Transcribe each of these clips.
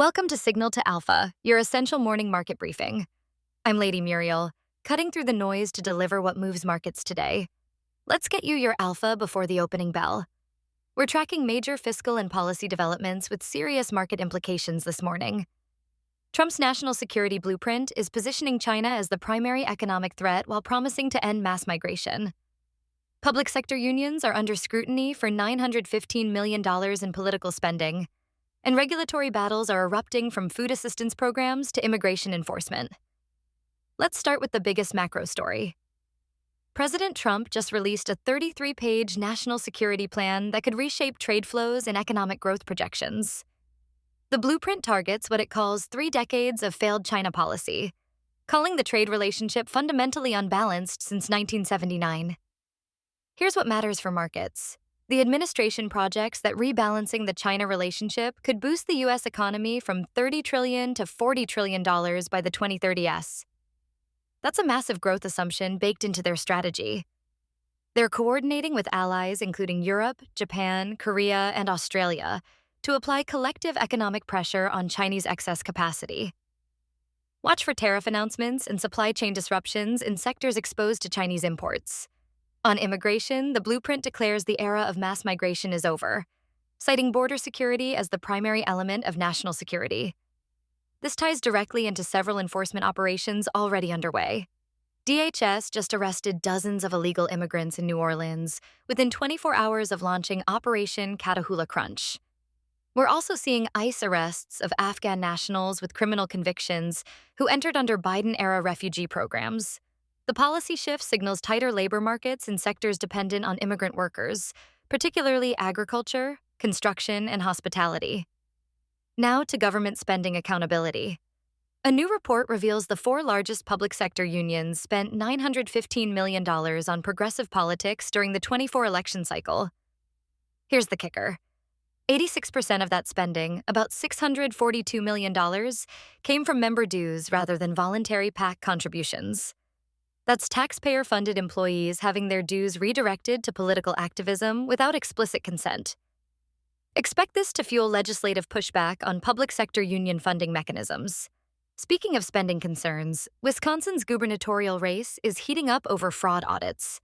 Welcome to Signal to Alpha, your essential morning market briefing. I'm Lady Muriel, cutting through the noise to deliver what moves markets today. Let's get you your alpha before the opening bell. We're tracking major fiscal and policy developments with serious market implications this morning. Trump's national security blueprint is positioning China as the primary economic threat while promising to end mass migration. Public sector unions are under scrutiny for $915 million in political spending, and regulatory battles are erupting from food assistance programs to immigration enforcement. Let's start with the biggest macro story. President Trump just released a 33-page national security plan that could reshape trade flows and economic growth projections. The blueprint targets what it calls 3 decades of failed China policy, calling the trade relationship fundamentally unbalanced since 1979. Here's what matters for markets. The administration projects that rebalancing the China relationship could boost the U.S. economy from $30 trillion to $40 trillion by the 2030s. That's a massive growth assumption baked into their strategy. They're coordinating with allies including Europe, Japan, Korea, and Australia to apply collective economic pressure on Chinese excess capacity. Watch for tariff announcements and supply chain disruptions in sectors exposed to Chinese imports. On immigration, the blueprint declares the era of mass migration is over, citing border security as the primary element of national security. This ties directly into several enforcement operations already underway. DHS just arrested dozens of illegal immigrants in New Orleans within 24 hours of launching Operation Catahoula Crunch. We're also seeing ICE arrests of Afghan nationals with criminal convictions who entered under Biden-era refugee programs. The policy shift signals tighter labor markets in sectors dependent on immigrant workers, particularly agriculture, construction, and hospitality. Now to government spending accountability. A new report reveals the 4 largest public sector unions spent $915 million on progressive politics during the 24 election cycle. Here's the kicker. 86% of that spending, about $642 million, came from member dues rather than voluntary PAC contributions. That's taxpayer-funded employees having their dues redirected to political activism without explicit consent. Expect this to fuel legislative pushback on public sector union funding mechanisms. Speaking of spending concerns, Wisconsin's gubernatorial race is heating up over fraud audits.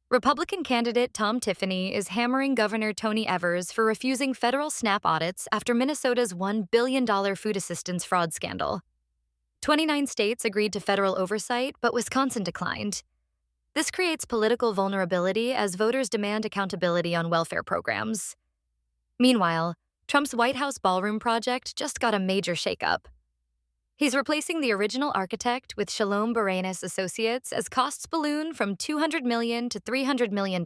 Republican candidate Tom Tiffany is hammering Governor Tony Evers for refusing federal SNAP audits after Minnesota's $1 billion food assistance fraud scandal. 29 states agreed to federal oversight, but Wisconsin declined. This creates political vulnerability as voters demand accountability on welfare programs. Meanwhile, Trump's White House ballroom project just got a major shakeup. He's replacing the original architect with Shalom Baranis Associates as costs balloon from $200 million to $300 million.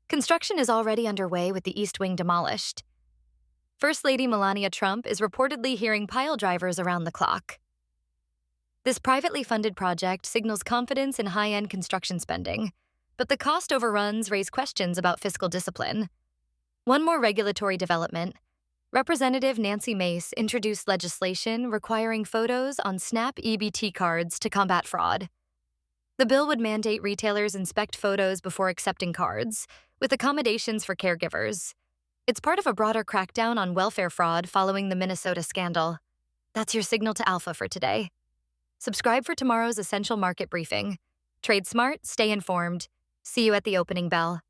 Construction is already underway with the East Wing demolished. First Lady Melania Trump is reportedly hearing pile drivers around the clock. This privately funded project signals confidence in high-end construction spending, but the cost overruns raise questions about fiscal discipline. One more regulatory development. Representative Nancy Mace introduced legislation requiring photos on SNAP EBT cards to combat fraud. The bill would mandate retailers inspect photos before accepting cards, with accommodations for caregivers. It's part of a broader crackdown on welfare fraud following the Minnesota scandal. That's your signal to alpha for today. Subscribe for tomorrow's essential market briefing. Trade smart, stay informed. See you at the opening bell.